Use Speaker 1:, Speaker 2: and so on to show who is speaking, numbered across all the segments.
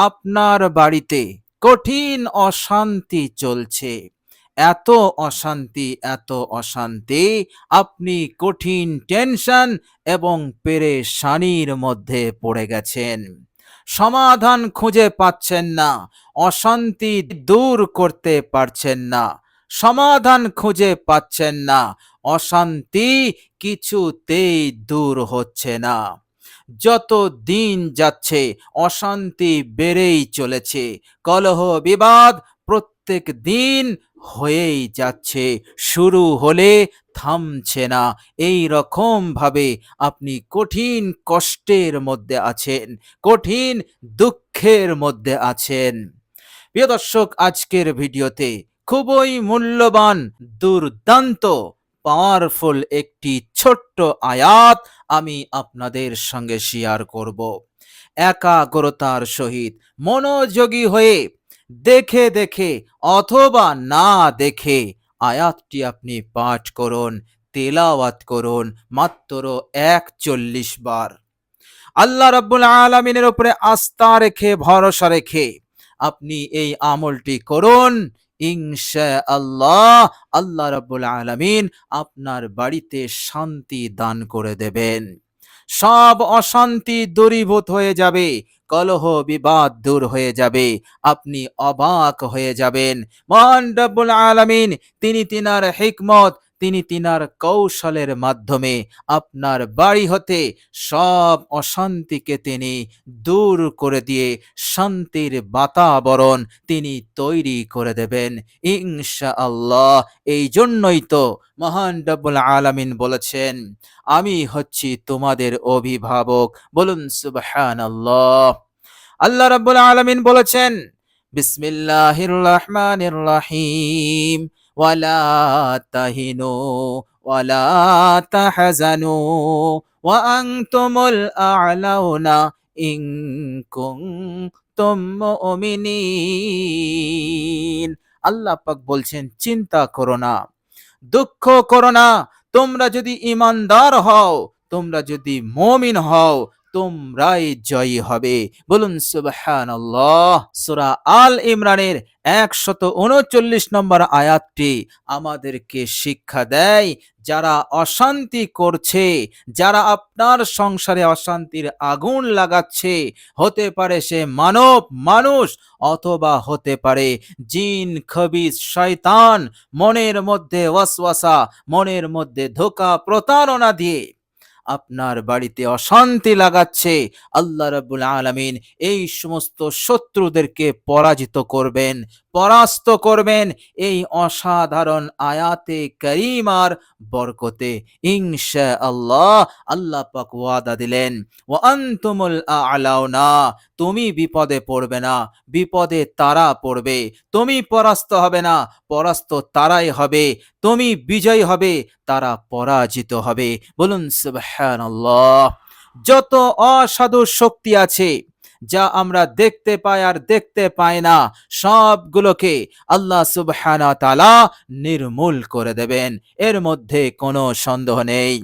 Speaker 1: আপনার বাড়িতে কঠিন অশান্তি চলছে, এত অশান্তি, আপনি কঠিন টেনশন এবং পেরেশানির মধ্যে পড়ে গেছেন। সমাধান খুঁজে পাচ্ছেন না, অশান্তি দূর করতে পারছেন না, সমাধান খুঁজে পাচ্ছেন না, অশান্তি কিছুতেই দূর হচ্ছে না। যত দিন যাচ্ছে অশান্তি বেড়েই চলেছে, কলহ বিবাদ প্রত্যেক দিন হয়েই যাচ্ছে, শুরু হলে থামছে না। এই রকম ভাবে আপনি কঠিন কষ্টের মধ্যে আছেন, কঠিন দুঃখের মধ্যে আছেন। প্রিয় দর্শক, আজকের ভিডিওতে খুবই মূল্যবান, দুর্দান্ত, পাওয়ারফুল একটি ছোট্ট আয়াত আমি আপনাদের সঙ্গে শেয়ার করব। একাগ্রতার সহিত মনোযোগী হয়ে দেখে দেখে অথবা না দেখে আয়াতটি আপনি পাঠ করুন, তেলাওয়াত করুন মাত্র ৪১ বার। আল্লাহ রাব্বুল আলামিনের উপরে আস্থা রেখে, ভরসা রেখে আপনি এই আমলটি করুন। ইনশাআল্লাহ আল্লাহ রাব্বুল আলামিন আপনার বাড়িতে শান্তি দান করে দেবেন। সব অশান্তি দূরীভূত হয়ে যাবে, কলহ বিবাদ দূর হয়ে যাবে, আপনি অবাক হয়ে যাবেন। মহান রব্বুল আলামিন তিনি তিনার হিকমত, তিনি তিনার কৌশলের মাধ্যমে আপনার বাড়ি হতে সব অশান্তিকে তিনি দূর করে দিয়ে শান্তির বাতাবরণ তিনি তৈরি করে দেবেন ইনশাআল্লাহ। এই জন্যই তো মহান রব্বুল আলামিন বলেছেন, আমি হচ্ছি তোমাদের অভিভাবক। বলুন সুবহানাল্লাহ। আল্লাহ রাব্বুল আলামিন বলেছেন, বিসমিল্লাহির রহমানির রহিম, ওয়ালা তাহিনু ওয়ালা তাহজানু ওয়া আনতুমুল আ'লাউনা ইন কুনতুম মুমিনিন। আল্লাহ পাক বলছেন, চিন্তা করো না, দুঃখ করো না, তোমরা যদি ঈমানদার হও, তোমরা যদি মুমিন হও, তোমরাই জয়ী হবে। বলুন সুবহানাল্লাহ। সূরা আল ইমরানের ১৩৯ নম্বর আয়াতটি আমাদেরকে শিক্ষা দেয়, যারা অশান্তি করছে, যারা আপনার সংসারে অশান্তির আগুন লাগাচ্ছে, হতে পারে সে মানব মানুষ অথবা হতে পারে জিন, খবিস, শয়তান, মনের মধ্যে ওয়াসওয়াসা, মনের মধ্যে ধোঁকা প্রতারণা দিয়ে আপনার বাড়িতে অশান্তি লাগাচ্ছে, আল্লাহ রাব্বুল আলামিন এই সমস্ত শত্রুদেরকে পরাজিত করবেন, পরাস্ত করবেন এই অসাধারণ আয়াতে কারিমার বরকতে ইনশাআল্লাহ। আল্লাহ পাক ওয়াদা দিলেন, ওয়া আনতুমুল আ'লাউনা, তুমি বিপদে পড়বে না, বিপদে তারা পড়বে, তুমি পরাস্ত হবে না, পরাস্ত তারাই হবে, তুমি বিজয় হবে, তারা পরাজিত হবে। বলুন সুবহানাল্লাহ। যত অসাধু শক্তি আছে, যা আমরা দেখতে পাই আর দেখতে পাই না, সবগুলোকে আল্লাহ সুবহানাহু ওয়া তাআলা নির্মূল করে দেবেন, এর মধ্যে কোনো সন্দেহ নেই।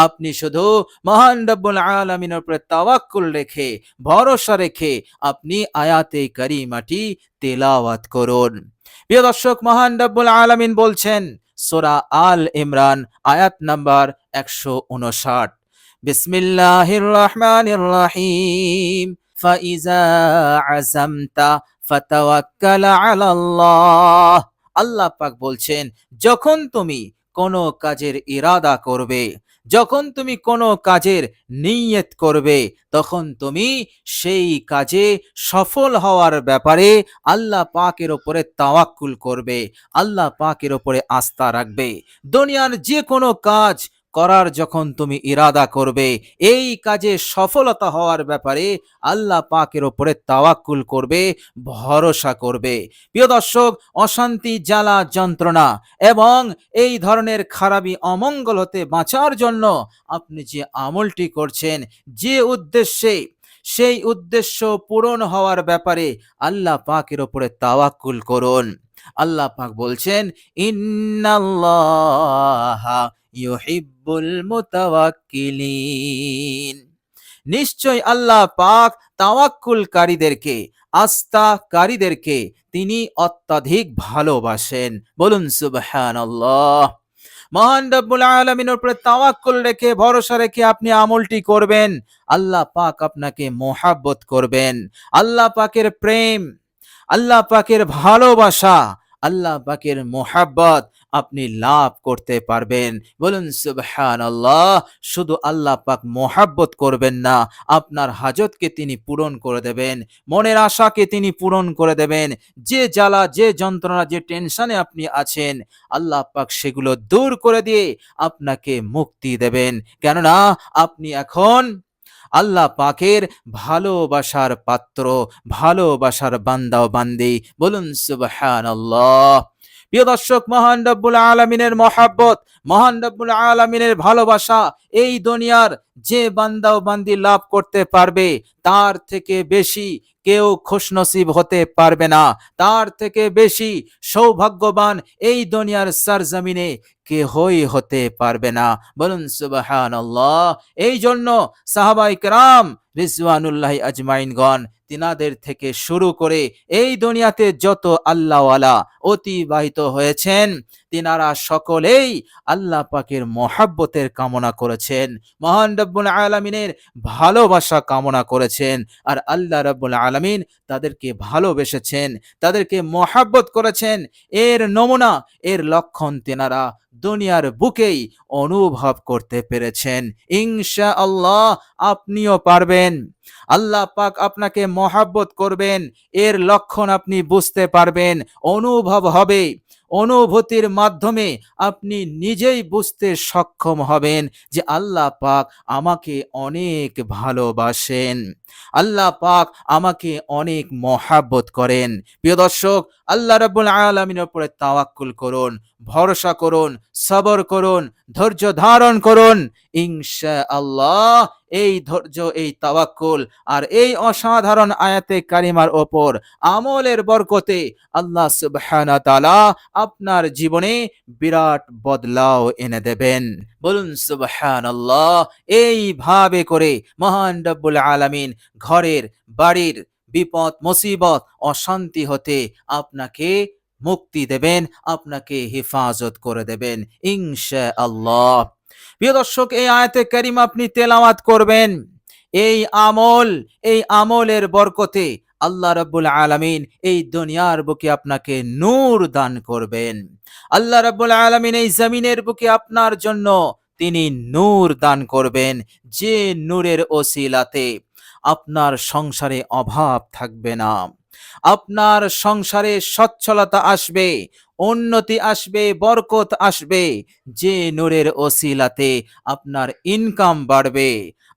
Speaker 1: আপনি শুধু মহান রব্বুল আলামিনের উপরে তাওয়াক্কুল রেখে, ভরসা রেখে আপনি আয়াতে কারিমাটি তেলাওয়াত করুন। প্রিয় দর্শক, মহান রব্বুল আলামিন বলছেন সূরা আল ইমরান আয়াত নাম্বার ১৫৯, বিসমিল্লাহির রহমানির রহিম, ফাইজা আযামতা ফাতাওয়াক্কাল আলাল্লাহ। আল্লাহ পাক বলছেন, যখন তুমি কোনো কাজের ইরাদা করবে, যখন তুমি কোনো কাজের নিয়ত করবে, তখন তুমি সেই কাজে সফল হওয়ার ব্যাপারে আল্লাহ পাকের উপরে তাওয়াক্কুল করবে, আল্লাহ পাকের উপরে আস্থা রাখবে। দুনিয়ার যে কোনো কাজ করার যখন তুমি ইরাদা করবে, এই কাজে সফলতা হওয়ার ব্যাপারে আল্লাহ পাকের উপরে তাওয়াক্কুল করবে, ভরসা করবে। প্রিয় দর্শক, অশান্তি, জ্বালা, যন্ত্রণা এবং এই ধরনের খারাপি, অমঙ্গল হতে বাঁচার জন্য আপনি যে আমলটি করছেন, যে উদ্দেশ্যে, সেই উদ্দেশ্য পূরণ হওয়ার ব্যাপারে আল্লাহ পাকের উপরে তাওয়াক্কুল করুন। আল্লাহ পাক বলছেন, ইন্নাল্লাহা ইউহিব্বুল মুতাওয়াক্কিলিন। নিশ্চয় আল্লাহ পাক তাওয়াক্কুলকারীদেরকে, আস্থাকারীদেরকে তিনি অত্যাধিক ভালোবাসেন। বলুন সুবহানাল্লাহ। মহান রব্বুল আলামিনের উপরে তাওয়াক্কুল রেখে, ভরসা রেখে আপনি আমলটি করবেন, আল্লাহ পাক আপনাকে মোহাব্বত করবেন। আল্লাহ পাকের প্রেম, আল্লাহ পাকের ভালোবাসা, আল্লাহ পাকের মোহাব্বত আপনি লাভ করতে পারবেন। বলুন সুবহানাল্লাহ। শুধু আল্লাহ পাক মোহাব্বত করবেন না, আপনার হাজতকে তিনি পূরণ করে দেবেন, মনের আশাকে তিনি পূরণ করে দেবেন। যে জ্বালা, যে যন্ত্রণা, যে টেনশনে আপনি আছেন, আল্লাহ পাক সেগুলো দূর করে দিয়ে আপনাকে মুক্তি দেবেন। কেননা আপনি এখন আল্লাহ পাকের ভালোবাসার পাত্র, ভালোবাসার বান্দা ও বান্দি। বলুন সুবহানাল্লাহ। প্রিয় দর্শক, মহান রব্বুল আলামিনের মহাব্বত, মহান রব্বুল আলামিনের ভালোবাসা এই দুনিয়ার যে বান্দা ও বান্দি লাভ করতে পারবে, তার থেকে বেশি কেউ খুশনসিব হতে পারবে না, তার থেকে বেশি সৌভাগ্যবান এই দুনিয়ার সরজমিনে কেহই হতে পারবে না। বলুন সুবহানাল্লাহ। এই জন্য সাহাবায়ে কেরাম রিজওয়ানুল্লাহি আজমাইনগণ, তিনাদের থেকে শুরু করে এই দুনিয়াতে যত আল্লাহওয়ালা অতিবাহিত হয়েছেন, তিনারা সকলেই আল্লাহ পাকের মহাব্বতের কামনা করেছেন, মহান রব্বুল আলামিনের ভালোবাসা কামনা করেছেন। আর আল্লাহ রব্বুল আলামিন তাদেরকে ভালোবেসেছেন, তাদেরকে মহাব্বত করেছেন। এর নমুনা, এর লক্ষণ তিনারা দুনিয়ার বুকেই অনুভব করতে পেরেছেন। ইনশাআল্লাহ আপনিও পারবেন। আল্লাহ পাক আপনাকে মহাব্বত করবেন, এর লক্ষণ আপনি বুঝতে পারবেন, অনুভব হবে। অনুভূতির মাধ্যমে আপনি নিজেই বুঝতে সক্ষম হবেন যে আল্লাহ পাক আমাকে অনেক ভালোবাসেন, আল্লাহ পাক আমাকে অনেক মহাব্বত করেন। প্রিয় দর্শক, আল্লাহ রাব্বুল আলামিনের উপরে তাওয়াক্কুল করুন, ভরসা করুন, সবর করুন, ধৈর্য ধারণ করুন। ইনশাআল্লাহ এই ধৈর্য, এই তাওয়াক্কুল আর এই অসাধারণ আয়াতে কারিমার ওপর আমলের বরকতে আল্লাহ সুবহানাহু ওয়া তাআলা আপনার জীবনে বিরাট বদলাও এনে দেবেন। বলুন সুবহানাল্লাহ। এইভাবে করে মহান রব্বুল আলামিন ঘরের, বাড়ির বিপদ, মুসিবত, অশান্তি হতে আপনাকে মুক্তি দেবেন, আপনাকে হেফাজত করে দেবেন ইনশাআল্লাহ। প্রিয় দর্শক, এই আয়াতে কারিমা আপনি তেলাওয়াত করবেন। এই আমল, এই আমলের বরকতে আল্লাহ রাব্বুল আলামিন এই দুনিয়ার বুকে আপনাকে নূর দান করবেন। আল্লাহ রাব্বুল আলামিন এই জমিনের বুকে আপনার জন্য তিনি নূর দান করবেন, যে নূরের ওসিলাতে আপনার সংসারে অভাব থাকবে না, আপনার সংসারে সচ্ছলতা আসবে, উন্নতি আসবে, বরকত আসবে। যে নূরের ওসিলাতে আপনার ইনকাম বাড়বে।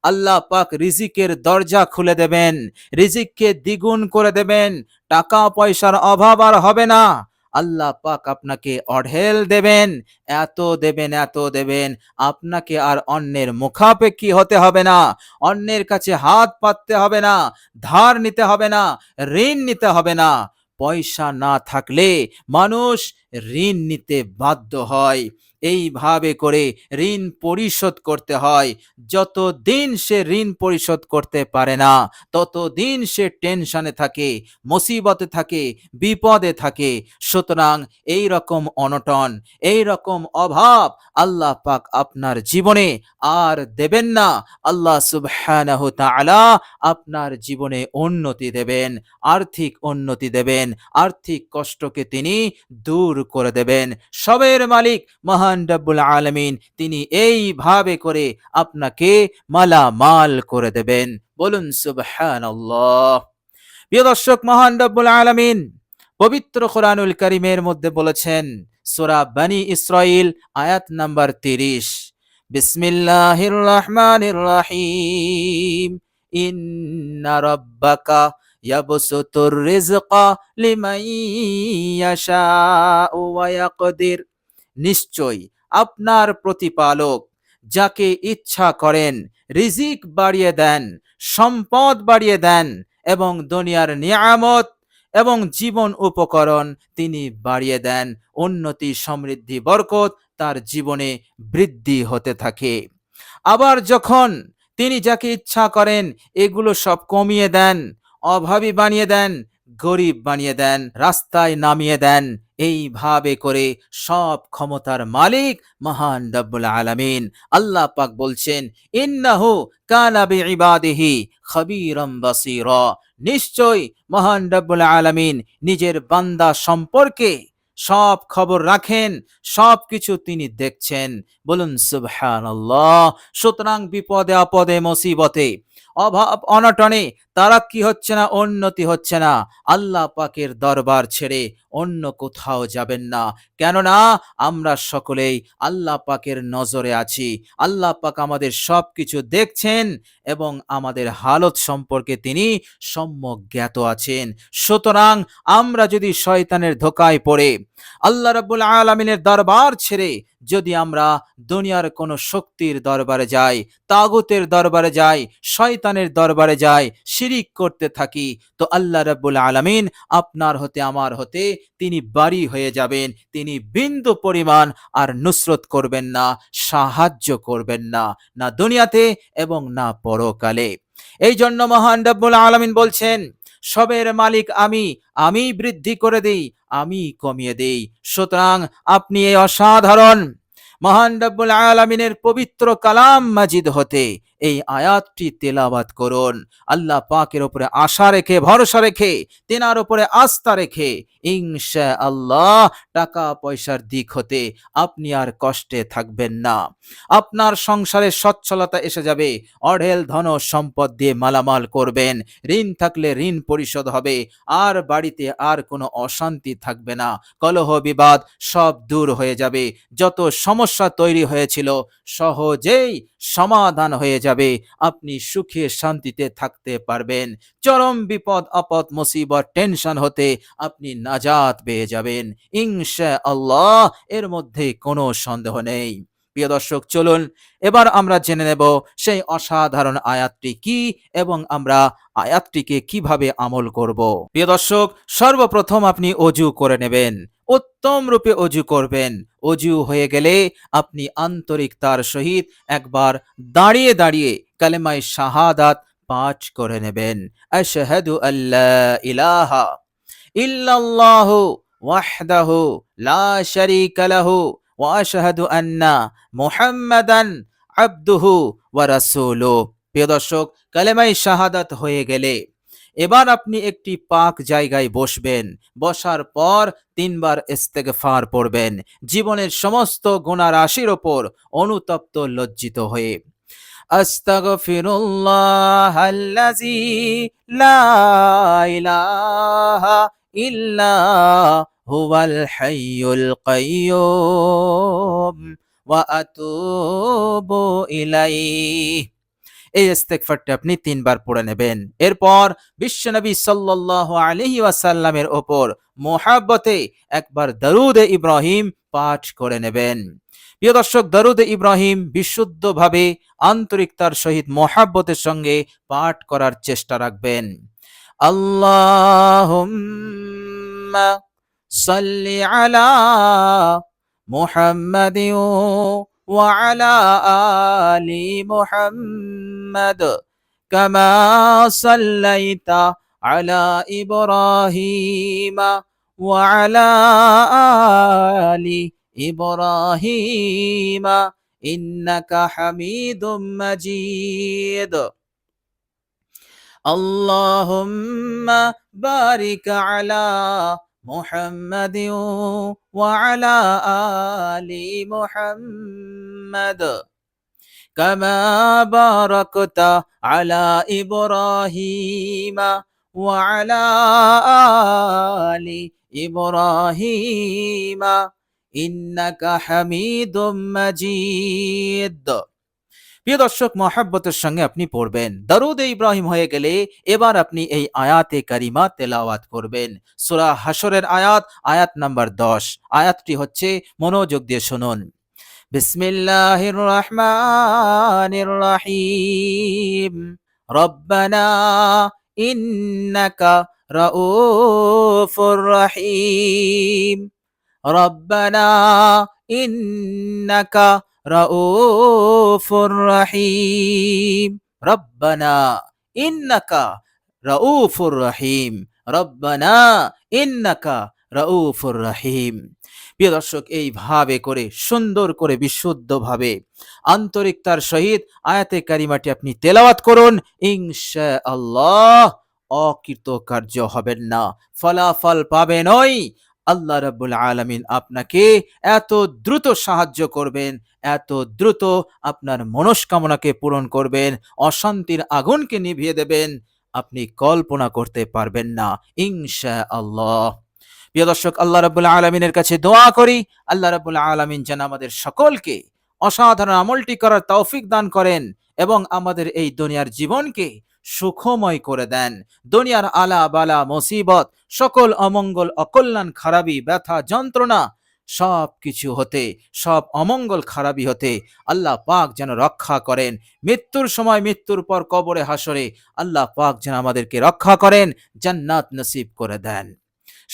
Speaker 1: আল্লাহ পাক রিজিকের দরজা খুলে দেবেন, রিজিককে দ্বিগুণ করে দেবেন, টাকা পয়সার অভাব আর হবে না। আল্লাহ পাক আপনাকে অঢেল দেবেন, এত দেবেন, এত দেবেন, আপনাকে আর অন্যের মুখাপেক্ষী হতে হবে না, অন্যের কাছে হাত পাততে হবে না, ধার নিতে হবে না, ঋণ নিতে হবে না। পয়সা না থাকলে মানুষ ঋণ নিতে বাধ্য হয়। এইভাবে করে ঋণ পরিশোধ করতে হয়। যতদিন সে ঋণ পরিশোধ করতে পারে না, ততদিন সে টেনশনে থাকে, মুসিবতে থাকে, বিপদে থাকে। সুতরাং এই রকম অনটন, এই রকম অভাব আল্লাহ পাক আপনার জীবনে আর দেবেন না। আল্লাহ সুবহানাহু তাআলা আপনার জীবনে উন্নতি দেবেন, আর্থিক উন্নতি দেবেন, আর্থিক কষ্টকে তিনি দূর করে দেবেন। সবের মালিক মহান রব্বুল আলামিন তিনি এইভাবে করে আপনাকে মালামাল করে দেবেন। বলুন সুবহানাল্লাহ। প্রিয় দর্শক, মহান রব্বুল আলামিন পবিত্র কোরআনুল কারীমের মধ্যে বলেছেন, সূরা বনী ইসরাঈল আয়াত নাম্বার 30, বিসমিল্লাহির রহমানির রহিম, ইন্না রাব্বাকা ইয়াবসুতুর রিজকা লিমান ইয়াশাউ ওয়া ইয়াকদির। নিশ্চয় আপনার প্রতিপালক যাকে ইচ্ছা করেন রিজিক বাড়িয়ে দেন, সম্পদ বাড়িয়ে দেন, এবং দুনিয়ার নিয়ামত এবং জীবন উপকরণ তিনি বাড়িয়ে দেন। উন্নতি, সমৃদ্ধি, বরকত তার জীবনে বৃদ্ধি হতে থাকে। আবার যখন তিনি যাকে ইচ্ছা করেন এগুলো সব কমিয়ে দেন, অভাবী বানিয়ে দেন, গরিব বানিয়ে দেন, রাস্তায় নামিয়ে দেন। এইভাবে করে সব ক্ষমতার মালিক মহান রব্বুল আলামিন। আল্লাহ পাক বলছেন, ইন্নাহু কানা বিইবাদিহি খবীরাম বাসীরা। নিশ্চয় মহান রব্বুল আলামিন নিজের বান্দা সম্পর্কে সব খবর রাখেন, সবকিছু তিনি দেখছেন। বলুন সুবহানাল্লাহ। সুতরাং বিপদে আপদে মুসিবতে অভাব অনটনে তারাক্কি হচ্ছে না, উন্নতি হচ্ছে না, আল্লাহ পাকের দরবার ছেড়ে অন্য কোথাও যাবেন না। কেননা আমরা সকলেই আল্লাহ পাকের নজরে আছি। আল্লাহ পাক আমাদের সবকিছু দেখছেন এবং আমাদের হালত সম্পর্কে তিনি সম্যক জ্ঞাত আছেন। সুতরাং আমরা যদি শয়তানের ধোকায় পড়ে আল্লাহ রাব্বুল আলামিনের দরবার ছেড়ে যদি আমরা দুনিয়ার কোন শক্তির দরবারে যাই, তাগুতের দরবারে যাই, শয়তানের দরবারে যাই, শিরিক করতে থাকি, তো আল্লাহ রাব্বুল আলামিন আপনার হতে আমার হতে তিনি বাড়ি হয়ে যাবেন। তিনি বিন্দু পরিমাণ আর নুসরত করবেন না, সাহায্য করবেন না, না দুনিয়াতে এবং না পরকালে। এই জন্য মহান রাব্বুল আলামিন বলছেন, সবের মালিক আমি, আমি বৃদ্ধি করে দেই, আমি কমিয়ে দেই। সুতরাং আপনি এই অসাধারণ মহান রব্বুল আলামিনের পবিত্র কালাম মাজিদ হতে এই আয়াতটি তেলাওয়াত করুন। আল্লাহ পাকের উপরে আশা রেখে, ভরসা রেখে, তেনার উপরে আস্থা রেখে ইনশাআল্লাহ টাকা পয়সার দিক হতে আপনি আর কষ্টে থাকবেন না। আপনার সংসারে সচ্ছলতা এসে যাবে, অঢেল ধন সম্পদ দিয়ে মালামাল করবেন, ঋণ থাকলে ঋণ পরিশোধ হবে, আর বাড়িতে আর কোনো অশান্তি থাকবে না, কলহ বিবাদ সব দূর হয়ে যাবে, যত সমস্যা তৈরি হয়েছিল সহজেই সমাধান হয়ে যাবে, আপনি সুখে শান্তিতে থাকতে পারবেন, চরম বিপদ আপদ মুসিবত টেনশন হতে আপনি নাজাত পেয়ে যাবেন ইনশাআল্লাহ। এর মধ্যে কোনো সন্দেহ নেই। প্রিয় দর্শক, চলুন এবার আমরা জেনে নেব সেই অসাধারণ আয়াতটি কি এবং আমরা আয়াতটিকে কিভাবে আমল করব। প্রিয় দর্শক, সর্বপ্রথম আপনি অজু করে নেবেন, উত্তম রূপে অজু করবেন। অজু হয়ে গেলে আপনি আন্তরিকতার সহিত একবার দাঁড়িয়ে দাঁড়িয়ে কালেমায়ে শাহাদাত পাঠ করে নেবেন। আশহাদু আল্লা ইলাহা ইল্লাল্লাহু ওয়াহদাহু লা শারীকা লাহু ওয়া আশহাদু আন্না মুহাম্মাদান আবদুহু ওয়া রাসূলুহু। প্রিয় দর্শক, কালেমায়ে শাহাদাত হয়ে গেলে এবার আপনি একটি পাক জায়গায় বসবেন। বসার পর ৩ বার ইস্তেগফার পড়বেন, জীবনের সমস্ত গুনাহ রাশির ওপর অনুতপ্ত লজ্জিত হয়ে। আস্তাগফিরুল্লাহাল্লাযী লা ইলাহা ইল্লা হুয়াল হাইয়ুল কাইয়্যুম ওয়া আতুবু ইলাইহি। এই ইস্তেগফারটি আপনি ৩ বার পড়ে নেবেন। এরপর বিশ্বনবী সাল্লাল্লাহু আলাইহি ওয়াসাল্লামের উপর মুহাব্বতে একবার দরুদ ইব্রাহিম পাঠ করে নেবেন। প্রিয় দর্শক, দরুদ ইব্রাহিম বিশুদ্ধভাবে আন্তরিকতার সহিত মুহাব্বতের সঙ্গে পাঠ করার চেষ্টা রাখবেন। আল্লাহুম্মা সাল্লি আলা মুহাম্মাদিন ওয়া আলা আলি মুহাম্মাদ কামা সাল্লাইতা আলা ইব্রাহিম ওয়া আলা আলি ইব্রাহিম ইন্নাকা হামিদুম মাজিদ। আল্লাহুম্মা বারিক আলা মুহাম্মাদিন ওয়া আলা আলি মুহাম্মাদ কামা বারাকতা আলা ইব্রাহিম ওয়া আলা আলি ইব্রাহিম ইন্নাকা হামিদুম মাজিদ। প্রিয় দর্শক, মহাব্বতের সঙ্গে আপনি পড়বেন। দরুদ ইব্রাহিম হয়ে গেলে এবার আপনি এই আয়াতে কারিমা তেলাওয়াত করবেন। সূরা হাশরের আয়াত, আয়াত নাম্বার 10। আয়াতটি হচ্ছে, মনোযোগ দিয়ে শুনুন। বিসমিল্লাহির রহমানির রহিম। রব্বানা ইন্নাকা রাউফুর রহিম। রব্বানা ইন্নাকা রাউফুর রহিম। রব্বানা ইন্নাকা রাউফুর রহিম, রব্বানা ইন্নাকা রাউফুর রহিম। প্রিয় দর্শক, এইভাবে করে সুন্দর করে বিশুদ্ধভাবে আন্তরিকতার সহিত আয়াতে কারিমাটি আপনি তেলাওয়াত করুন, ইনশাআল্লাহ অকৃতকার্য হবেন না, ফলাফল পাবেনই। আল্লাহ রাব্বুল আলামিন আপনাকে এত দ্রুত সাহায্য করবেন, এত দ্রুত আপনার মনস্কামনাকে পূরণ করবেন, অশান্তির আগুনকে নিভিয়ে দেবেন, আপনি কল্পনা করতে পারবেন না, ইনশাআল্লাহ। প্রিয় দর্শক, আল্লাহ রাব্বুল আলামিনের কাছে দোয়া করি, আল্লাহ রাব্বুল আলামিন যেন আমাদের সকলকে অসাধারণ আমলটি করার তৌফিক দান করেন এবং আমাদের এই দুনিয়ার জীবনকে সুখময় করে দেন। দুনিয়ার আলা বালা মুসিবত, সকল অমঙ্গল অকল্যাণ খারাপি ব্যথা যন্ত্রণা সব কিছু হতে, সব অমঙ্গল খারাপি হতে আল্লাহ পাক যেন রক্ষা করেন। মৃত্যুর সময়, মৃত্যুর পর কবরে হাসরে আল্লাহ পাক যেন আমাদেরকে রক্ষা করেন, জান্নাত নসিব করে দেন।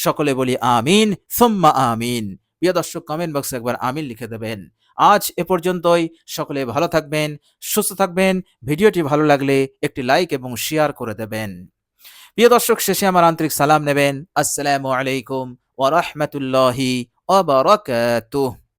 Speaker 1: সকলে বলি আমিন সুম্মা আমিন। প্রিয় দর্শক, কমেন্ট বক্সে একবার আমিন লিখে দেবেন। আজ এ পর্যন্তই। সকলে ভালো থাকবেন, সুস্থ থাকবেন। ভিডিওটি ভালো লাগলে একটি লাইক এবং শেয়ার করে দেবেন। প্রিয় দর্শক, শেষে আমার আন্তরিক সালাম নেবেন। আসসালামু আলাইকুম ওয়া রাহমাতুল্লাহি ওয়া বারাকাতুহু।